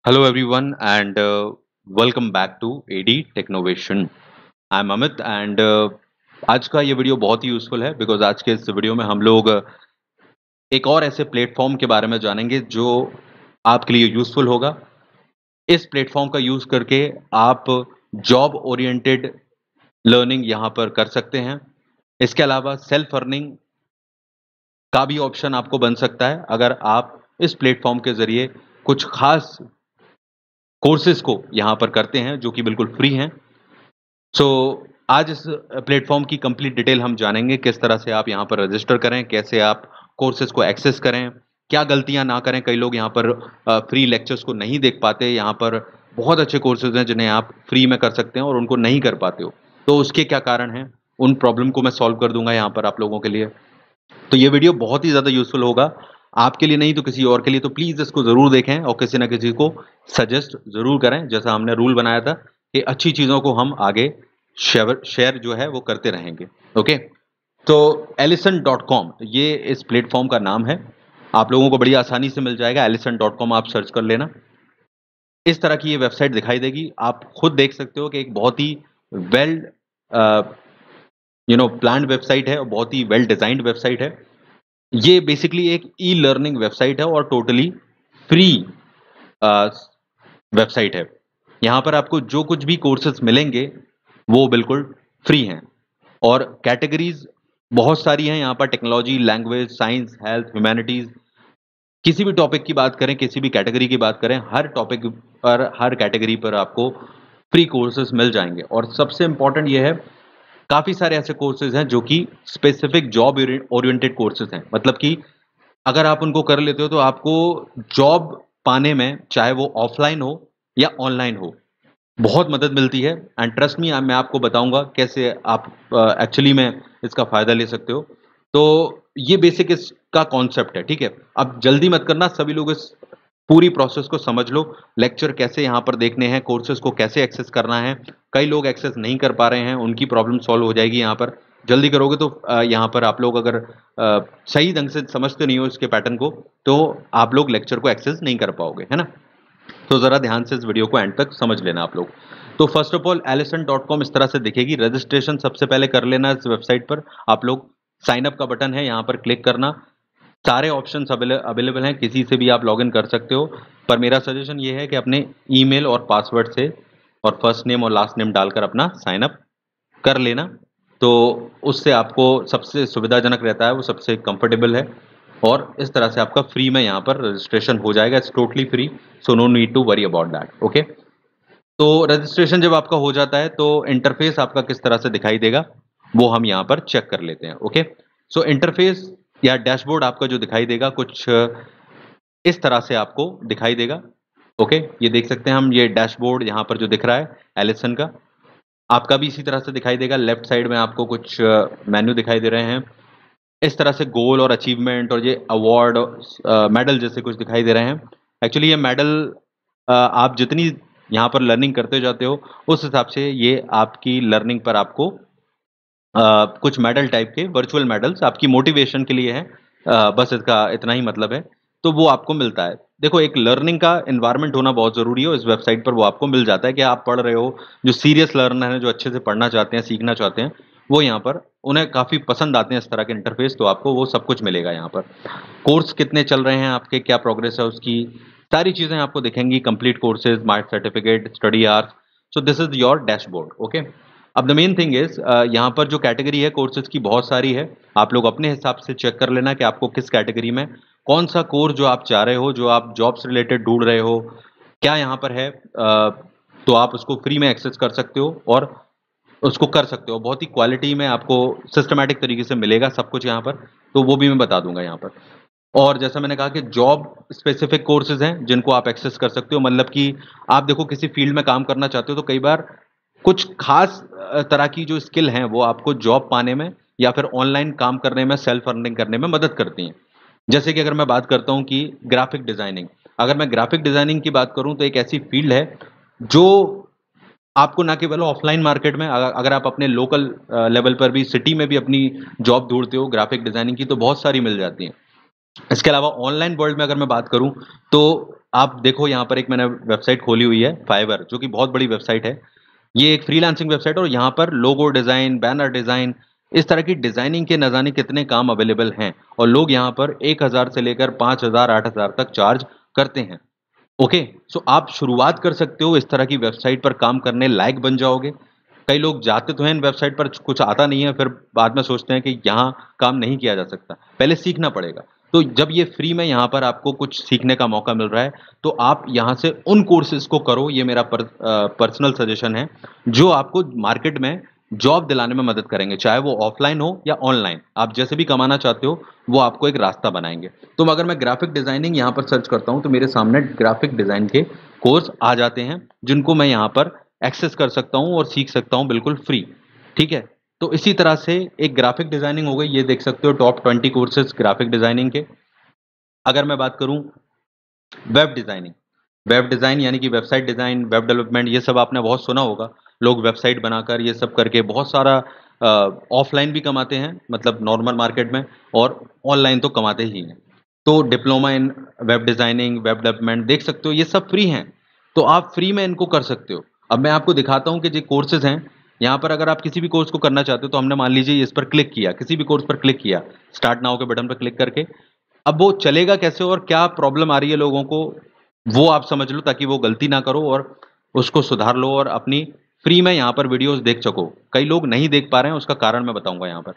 Hello everyone and welcome back to AD Technovation. I'm Amit and आज का ये video बहुत ही यूजफुल है बिकॉज आज के इस वीडियो में हम लोग एक और ऐसे प्लेटफॉर्म के बारे में जानेंगे जो आपके लिए यूजफुल होगा। इस प्लेटफॉर्म का यूज करके आप जॉब ओरिएंटेड लर्निंग यहाँ पर कर सकते हैं। इसके अलावा सेल्फ अर्निंग का भी ऑप्शन आपको बन सकता है अगर आप इस प्लेटफॉर्म के जरिए कुछ खास कोर्सेज को यहाँ पर करते हैं जो कि बिल्कुल फ्री हैं। सो आज इस प्लेटफॉर्म की कंप्लीट डिटेल हम जानेंगे, किस तरह से आप यहाँ पर रजिस्टर करें, कैसे आप कोर्सेज को एक्सेस करें, क्या गलतियां ना करें। कई लोग यहाँ पर फ्री लेक्चर्स को नहीं देख पाते। यहाँ पर बहुत अच्छे कोर्सेज हैं जिन्हें आप फ्री में कर सकते हैं और उनको नहीं कर पाते हो, तो उसके क्या कारण हैं, उन प्रॉब्लम को मैं सॉल्व कर दूंगा यहाँ पर आप लोगों के लिए। तो ये वीडियो बहुत ही ज़्यादा यूज़फुल होगा, आपके लिए नहीं तो किसी और के लिए। तो प्लीज़ इसको ज़रूर देखें और किसी ना किसी को सजेस्ट ज़रूर करें। जैसा हमने रूल बनाया था कि अच्छी चीज़ों को हम आगे शेयर शेयर जो है वो करते रहेंगे। ओके, तो ellison.com ये इस प्लेटफॉर्म का नाम है। आप लोगों को बड़ी आसानी से मिल जाएगा। ellison.com आप सर्च कर लेना, इस तरह की ये वेबसाइट दिखाई देगी। आप खुद देख सकते हो कि एक बहुत ही वेल प्लान्ड वेबसाइट है और बहुत ही वेल डिजाइंड वेबसाइट है। ये बेसिकली एक ई लर्निंग वेबसाइट है और टोटली फ्री वेबसाइट है। यहाँ पर आपको जो कुछ भी कोर्सेज मिलेंगे वो बिल्कुल फ्री हैं और कैटेगरीज बहुत सारी हैं यहाँ पर। Technology, language, science, health, humanities, किसी भी टॉपिक की बात करें, किसी भी कैटेगरी की बात करें, हर टॉपिक पर, हर कैटेगरी पर आपको फ्री कोर्सेज मिल जाएंगे। और सबसे इंपॉर्टेंट ये है, काफ़ी सारे ऐसे कोर्सेज हैं जो कि स्पेसिफिक जॉब ओरिएंटेड कोर्सेज हैं। मतलब कि अगर आप उनको कर लेते हो तो आपको जॉब पाने में, चाहे वो ऑफलाइन हो या ऑनलाइन हो, बहुत मदद मिलती है। एंड ट्रस्ट मी, मैं आपको बताऊंगा कैसे आप एक्चुअली में इसका फ़ायदा ले सकते हो। तो ये बेसिक इसका कॉन्सेप्ट है, ठीक है। अब जल्दी मत करना, सभी लोग इस पूरी प्रोसेस को समझ लो। लेक्चर कैसे यहाँ पर देखने हैं, कोर्सेज को कैसे एक्सेस करना है। कई लोग एक्सेस नहीं कर पा रहे हैं, उनकी प्रॉब्लम सॉल्व हो जाएगी यहाँ पर। जल्दी करोगे तो यहाँ पर आप लोग अगर सही ढंग से समझते नहीं हो इसके पैटर्न को, तो आप लोग लेक्चर को एक्सेस नहीं कर पाओगे, है ना। तो ज़रा ध्यान से इस वीडियो को एंड तक समझ लेना आप लोग। तो फर्स्ट ऑफ ऑल ellison.com इस तरह से दिखेगी। रजिस्ट्रेशन सबसे पहले कर लेना इस वेबसाइट पर। आप लोग साइन अप का बटन है, यहाँ पर क्लिक करना। सारे ऑप्शंस अवेलेबल हैं, किसी से भी आप लॉगिन कर सकते हो। पर मेरा सजेशन ये है कि अपने ईमेल और पासवर्ड से और फर्स्ट नेम और लास्ट नेम डालकर अपना साइन अप कर लेना। तो उससे आपको सबसे सुविधाजनक रहता है, वो सबसे कंफर्टेबल है। और इस तरह से आपका फ्री में यहाँ पर रजिस्ट्रेशन हो जाएगा। It's totally free, so no need to worry about that. Okay, तो रजिस्ट्रेशन जब आपका हो जाता है तो इंटरफेस आपका किस तरह से दिखाई देगा वो हम यहाँ पर चेक कर लेते हैं। ओके, सो इंटरफेस या डैशबोर्ड आपका जो दिखाई देगा कुछ इस तरह से आपको दिखाई देगा। ओके, ये देख सकते हैं हम, ये डैशबोर्ड यहाँ पर जो दिख रहा है एलिसन का, आपका भी इसी तरह से दिखाई देगा। लेफ्ट साइड में आपको कुछ मेन्यू दिखाई दे रहे हैं। इस तरह से गोल और अचीवमेंट और ये अवार्ड, मेडल जैसे कुछ दिखाई दे रहे हैं। एक्चुअली ये मेडल आप जितनी यहाँ पर लर्निंग करते जाते हो उस हिसाब से ये आपकी लर्निंग पर आपको कुछ मेडल टाइप के वर्चुअल मेडल्स आपकी मोटिवेशन के लिए हैं। बस इसका इतना ही मतलब है, तो वो आपको मिलता है। देखो, एक लर्निंग का एनवायरनमेंट होना बहुत ज़रूरी है। इस वेबसाइट पर वो आपको मिल जाता है कि आप पढ़ रहे हो। जो सीरियस लर्नर हैं, जो अच्छे से पढ़ना चाहते हैं, सीखना चाहते हैं, वो यहाँ पर, उन्हें काफ़ी पसंद आते हैं इस तरह के इंटरफेस, तो आपको वो सब कुछ मिलेगा यहाँ पर। कोर्स कितने चल रहे हैं आपके, क्या प्रोग्रेस है उसकी, सारी चीज़ें आपको दिखेंगी। Complete courses, mark certificate, study hours. So this is your dashboard. Okay, अब द मेन थिंग इज, यहाँ पर जो कैटेगरी है कोर्सेज की बहुत सारी है। आप लोग अपने हिसाब से चेक कर लेना कि आपको किस कैटेगरी में कौन सा कोर्स जो आप चाह रहे हो, जो आप जॉब्स रिलेटेड ढूंढ रहे हो, क्या यहाँ पर है। तो आप उसको फ्री में एक्सेस कर सकते हो और उसको कर सकते हो। बहुत ही क्वालिटी में आपको सिस्टमैटिक तरीके से मिलेगा सब कुछ यहाँ पर, तो वो भी मैं बता दूंगा यहाँ पर। और जैसा मैंने कहा कि जॉब स्पेसिफिक कोर्सेज हैं जिनको आप एक्सेस कर सकते हो। मतलब कि आप देखो, किसी फील्ड में काम करना चाहते हो तो कई बार कुछ खास तरह की जो स्किल हैं वो आपको जॉब पाने में या फिर ऑनलाइन काम करने में, सेल्फ अर्निंग करने में मदद करती हैं। जैसे कि अगर मैं बात करता हूं कि ग्राफिक डिजाइनिंग, अगर मैं ग्राफिक डिजाइनिंग की बात करूं तो एक ऐसी फील्ड है जो आपको ना केवल ऑफलाइन मार्केट में, अगर आप अपने लोकल लेवल पर भी, सिटी में भी अपनी जॉब ढूंढते हो ग्राफिक डिजाइनिंग की, तो बहुत सारी मिल जाती हैं। इसके अलावा ऑनलाइन वर्ल्ड में अगर मैं बात करूं तो आप देखो यहाँ पर एक मैंने वेबसाइट खोली हुई है फाइवर, जो कि बहुत बड़ी वेबसाइट है। ये एक फ्रीलांसिंग वेबसाइट और यहाँ पर लोगो डिजाइन, बैनर डिजाइन, इस तरह की डिजाइनिंग के न जाने कितने काम अवेलेबल हैं, और लोग यहाँ पर 1,000 से लेकर 5,000 8,000 तक चार्ज करते हैं। ओके, सो आप शुरुआत कर सकते हो, इस तरह की वेबसाइट पर काम करने लायक बन जाओगे। कई लोग जाते तो हैं इन वेबसाइट पर, कुछ आता नहीं है, फिर बाद में सोचते हैं कि यहाँ काम नहीं किया जा सकता, पहले सीखना पड़ेगा। तो जब ये फ्री में यहाँ पर आपको कुछ सीखने का मौका मिल रहा है, तो आप यहाँ से उन कोर्सेज को करो, ये मेरा पर्सनल सजेशन है, जो आपको मार्केट में जॉब दिलाने में मदद करेंगे, चाहे वो ऑफलाइन हो या ऑनलाइन। आप जैसे भी कमाना चाहते हो वो आपको एक रास्ता बनाएंगे। तो अगर मैं ग्राफिक डिजाइनिंग यहाँ पर सर्च करता हूँ तो मेरे सामने ग्राफिक डिजाइन के कोर्स आ जाते हैं, जिनको मैं यहाँ पर एक्सेस कर सकता हूँ और सीख सकता हूँ बिल्कुल फ्री। ठीक है, तो इसी तरह से एक ग्राफिक डिजाइनिंग हो गई, ये देख सकते हो टॉप 20 कोर्सेज ग्राफिक डिजाइनिंग के। अगर मैं बात करूं वेब डिजाइनिंग, वेब डिजाइन यानी कि वेबसाइट डिजाइन, वेब डेवलपमेंट, ये सब आपने बहुत सुना होगा। लोग वेबसाइट बनाकर ये सब करके बहुत सारा ऑफलाइन भी कमाते हैं, मतलब नॉर्मल मार्केट में, और ऑनलाइन तो कमाते ही हैं। तो diploma in web designing, web development देख सकते हो, ये सब फ्री हैं, तो आप फ्री में इनको कर सकते हो। अब मैं आपको दिखाता हूँ कि जो कोर्सेज हैं यहाँ पर, अगर आप किसी भी कोर्स को करना चाहते हो तो हमने मान लीजिए इस पर क्लिक किया, किसी भी कोर्स पर क्लिक किया, स्टार्ट नाउ के बटन पर क्लिक करके, अब वो चलेगा कैसे और क्या प्रॉब्लम आ रही है लोगों को, वो आप समझ लो, ताकि वो गलती ना करो और उसको सुधार लो और अपनी फ्री में यहाँ पर वीडियोस देख सको। कई लोग नहीं देख पा रहे हैं, उसका कारण मैं बताऊंगा यहाँ पर।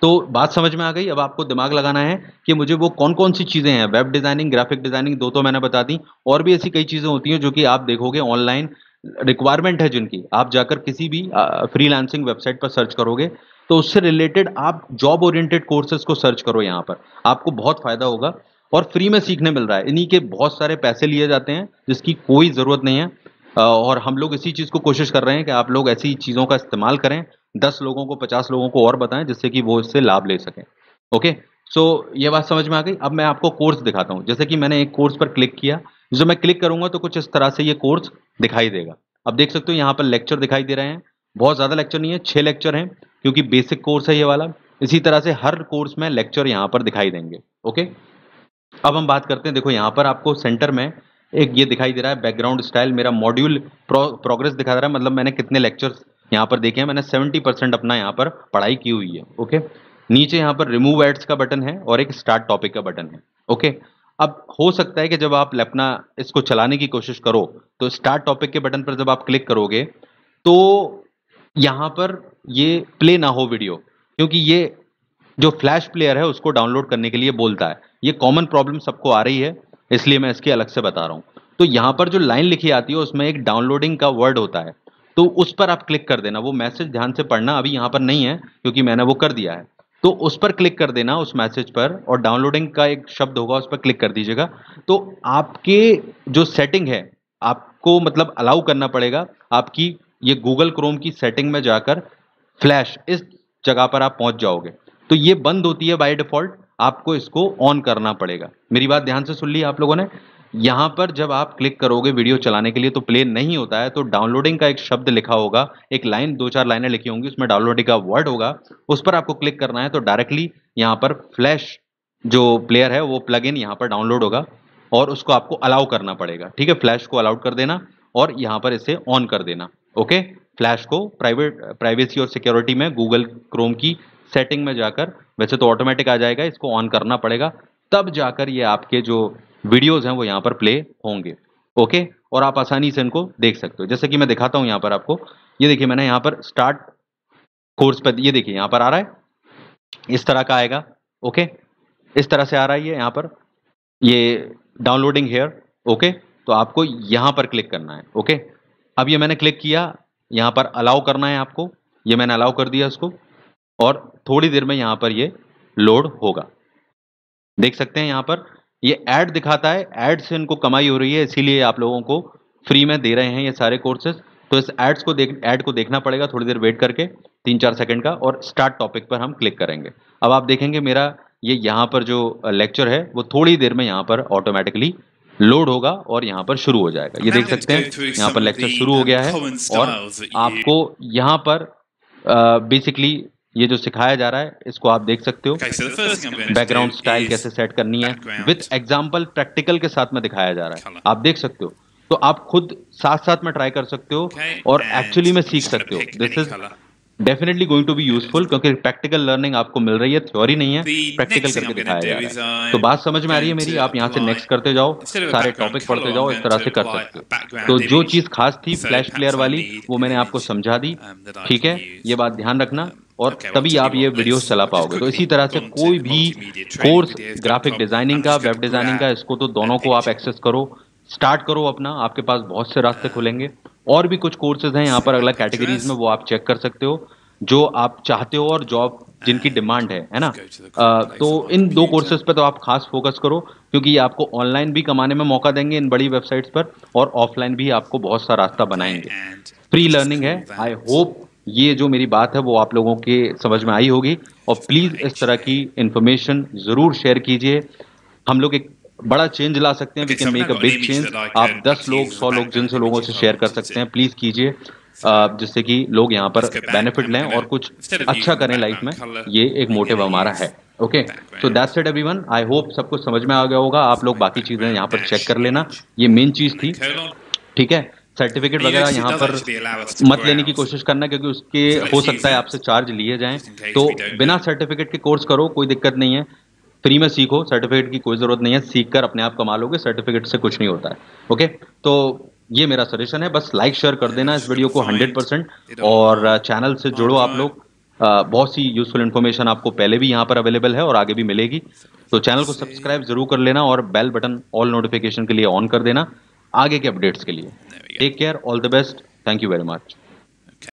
तो बात समझ में आ गई। अब आपको दिमाग लगाना है कि मुझे वो कौन कौन सी चीज़ें हैं, वेब डिज़ाइनिंग, ग्राफिक डिज़ाइनिंग, दो तो मैंने बता दी, और भी ऐसी कई चीज़ें होती हैं जो कि आप देखोगे ऑनलाइन रिक्वायरमेंट है, जिनकी आप जाकर किसी भी फ्रीलांसिंग वेबसाइट पर सर्च करोगे, तो उससे रिलेटेड आप जॉब ओरिएंटेड कोर्सेज को सर्च करो यहाँ पर, आपको बहुत फ़ायदा होगा। और फ्री में सीखने मिल रहा है, इन्हीं के बहुत सारे पैसे लिए जाते हैं जिसकी कोई ज़रूरत नहीं है। और हम लोग इसी चीज़ को कोशिश कर रहे हैं कि आप लोग ऐसी चीज़ों का इस्तेमाल करें, 10 लोगों को, 50 लोगों को और बताएं, जिससे कि वो इससे लाभ ले सकें। ओके, सो ये बात समझ में आ गई। अब मैं आपको कोर्स दिखाता हूँ। जैसे कि मैंने एक कोर्स पर क्लिक किया, जो मैं क्लिक करूंगा तो कुछ इस तरह से ये कोर्स दिखाई देगा। अब देख सकते हो यहाँ पर लेक्चर दिखाई दे रहे हैं, बहुत ज़्यादा लेक्चर नहीं है, 6 लेक्चर हैं, क्योंकि बेसिक कोर्स है ये वाला। इसी तरह से हर कोर्स में लेक्चर यहाँ पर दिखाई देंगे। ओके, अब हम बात करते हैं, देखो यहाँ पर आपको सेंटर में एक ये दिखाई दे रहा है बैकग्राउंड स्टाइल, मेरा मॉड्यूल प्रोग्रेस दिखा रहा है, मतलब मैंने कितने लेक्चर्स यहाँ पर देखे हैं, मैंने 70% अपना यहाँ पर पढ़ाई की हुई है। ओके, नीचे यहाँ पर रिमूव एड्स का बटन है और एक स्टार्ट टॉपिक का बटन है। ओके, अब हो सकता है कि जब आप अपना इसको चलाने की कोशिश करो तो स्टार्ट टॉपिक के बटन पर जब आप क्लिक करोगे तो यहाँ पर ये प्ले ना हो वीडियो, क्योंकि ये जो फ्लैश प्लेयर है उसको डाउनलोड करने के लिए बोलता है। ये कॉमन प्रॉब्लम सबको आ रही है, इसलिए मैं इसकी अलग से बता रहा हूँ। तो यहाँ पर जो लाइन लिखी आती है उसमें एक डाउनलोडिंग का वर्ड होता है, तो उस पर आप क्लिक कर देना। वो मैसेज ध्यान से पढ़ना, अभी यहाँ पर नहीं है क्योंकि मैंने वो कर दिया है। तो उस पर क्लिक कर देना, उस मैसेज पर, और डाउनलोडिंग का एक शब्द होगा उस पर क्लिक कर दीजिएगा। तो आपके जो सेटिंग है, आपको मतलब अलाउ करना पड़ेगा आपकी ये गूगल क्रोम की सेटिंग में जाकर, फ्लैश इस जगह पर आप पहुंच जाओगे। तो ये बंद होती है बाय डिफॉल्ट, आपको इसको ऑन करना पड़ेगा। मेरी बात ध्यान से सुन ली आप लोगों ने। यहाँ पर जब आप क्लिक करोगे वीडियो चलाने के लिए तो प्ले नहीं होता है, तो डाउनलोडिंग का एक शब्द लिखा होगा, एक लाइन, 2-4 लाइनें लिखी होंगी, उसमें डाउनलोडिंग का वर्ड होगा, उस पर आपको क्लिक करना है। तो डायरेक्टली यहाँ पर फ्लैश जो प्लेयर है वो प्लग इन यहाँ पर डाउनलोड होगा और उसको आपको अलाउ करना पड़ेगा। ठीक है, फ्लैश को अलाउड कर देना और यहाँ पर इसे ऑन कर देना। ओके, फ्लैश को प्राइवेसी और सिक्योरिटी में गूगल क्रोम की सेटिंग में जाकर, वैसे तो ऑटोमेटिक आ जाएगा, इसको ऑन करना पड़ेगा, तब जाकर ये आपके जो वीडियोस हैं वो यहाँ पर प्ले होंगे। ओके, और आप आसानी से इनको देख सकते हो। जैसे कि मैं दिखाता हूँ यहाँ पर आपको, ये देखिए मैंने यहाँ पर स्टार्ट कोर्स पर, ये देखिए यहाँ पर आ रहा है, इस तरह का आएगा। ओके, इस तरह से आ रहा है ये यहाँ पर, ये डाउनलोडिंग हेयर। ओके, तो आपको यहाँ पर क्लिक करना है। ओके, अब ये मैंने क्लिक किया, यहाँ पर अलाउ करना है आपको, ये मैंने अलाउ कर दिया इसको, और थोड़ी देर में यहाँ पर ये लोड होगा। देख सकते हैं यहाँ पर ये ऐड दिखाता है, ऐड से इनको कमाई हो रही है, इसीलिए आप लोगों को फ्री में दे रहे हैं ये सारे कोर्सेज। तो इस ऐड को देखना पड़ेगा थोड़ी देर वेट करके, 3-4 सेकंड का, और स्टार्ट टॉपिक पर हम क्लिक करेंगे। अब आप देखेंगे मेरा ये यहाँ पर जो लेक्चर है वो थोड़ी देर में यहाँ पर ऑटोमेटिकली लोड होगा और यहाँ पर शुरू हो जाएगा। ये देख सकते हैं यहाँ पर लेक्चर शुरू हो गया है, और आपको यहाँ पर बेसिकली ये जो सिखाया जा रहा है इसको आप देख सकते हो। Okay, so the first thing I'm going to background do style is कैसे सेट करनी है background विथ एग्जाम्पल प्रैक्टिकल के साथ में दिखाया जा रहा है, Colour. आप देख सकते हो। तो आप खुद साथ साथ में ट्राई कर सकते हो Okay, और and एक्चुअली में I'm सीख just gonna सकते हो। pick this any is colour. Definitely going to be useful, क्योंकि प्रैक्टिकल लर्निंग आपको मिल रही है, थ्योरी नहीं है, The प्रैक्टिकल next thing करके I'm going to दिखाया जा do रहा is है। तो I'm बात समझ में आ रही है going मेरी? to आप यहाँ से apply, नेक्स्ट करते जाओ, instead of a सारे background टॉपिक colour, पढ़ते I'm जाओ, इस going तरह to से कर apply सकते a हो। background तो जो image. चीज़ खास थी So flash perhaps player I वाली need वो an मैंने आपको image समझा दी, that I ठीक can है, use. ये बात ध्यान रखना। और Okay, well, I'll तभी tell you आप ये what, वीडियोस चला I'll just पाओगे। तो quickly इसी तरह से go on to कोई भी course graphic multimediatrainingsvideos.com. Designing I'm का, just going web to designing का, grab इसको तो a दोनों को आप picture. एक्सेस करो, स्टार्ट करो अपना, आपके पास बहुत से रास्ते खुलेंगे। और भी कुछ कोर्सेज हैं यहाँ पर Save अलग that picture कैटेगरीज as. में, वो आप चेक कर सकते हो जो आप चाहते हो और जॉब जिनकी And डिमांड है ना। just go to the correct place तो on my इन दो computer. कोर्सेज पे तो आप खास फोकस करो, क्योंकि ये आपको ऑनलाइन भी कमाने में मौका देंगे इन बड़ी वेबसाइट्स पर, और ऑफलाइन भी आपको बहुत सा रास्ता Okay, बनाएंगे। and free let's just learning है। call आई that होप ये जो मेरी बात है वो आप लोगों के समझ में आई होगी, और प्लीज इस तरह FLHA. की इंफॉर्मेशन जरूर शेयर कीजिए। हम लोग एक बड़ा चेंज ला सकते हैं, we Okay, can so I've now make a got an big image change. that I आप can 10 actually लोग use as a 100 लोग जिनसे background लोगों image से if I शेयर कर wanted सकते हैं, to. प्लीज कीजिए, So जिससे कि लोग यहाँ पर let's go back benefit and लें we're और gonna, कुछ instead of अच्छा using the करें लाइफ में। background colour, ये एक I'm मोटिव gonna हमारा use है। Okay, so background that's it everyone. I hope सब कुछ समझ में आ गया होगा। आप लोग side बाकी चीजें यहाँ background पर चेक dash कर लेना, image ये मेन चीज and then थी, colon. ठीक है। सर्टिफिकेट And you वगैरह notice it यहाँ does पर actually allow us to मत लेने की browse. कोशिश करना, क्योंकि उसके So हो let's use सकता है आपसे that चार्ज लिए जाएं। just in case तो we don't बिना know. सर्टिफिकेट के कोर्स करो, कोई दिक्कत नहीं है, फ्री में सीखो, सर्टिफिकेट की कोई जरूरत नहीं है, सीख कर अपने आप कमा लोगे, सर्टिफिकेट से कुछ नहीं होता है। ओके, तो ये मेरा सजेशन है, बस लाइक शेयर कर And देना I'm इस just वीडियो going to को find 100%, it on और my चैनल से hard जुड़ो आप drive. लोग। बहुत सी यूजफुल इन्फॉर्मेशन आपको पहले भी यहाँ पर अवेलेबल है और आगे भी मिलेगी। तो चैनल को See. सब्सक्राइब जरूर कर लेना और बेल बटन ऑल नोटिफिकेशन के लिए ऑन कर देना आगे के अपडेट्स के लिए। There we go. Take care, all the best, thank you very much.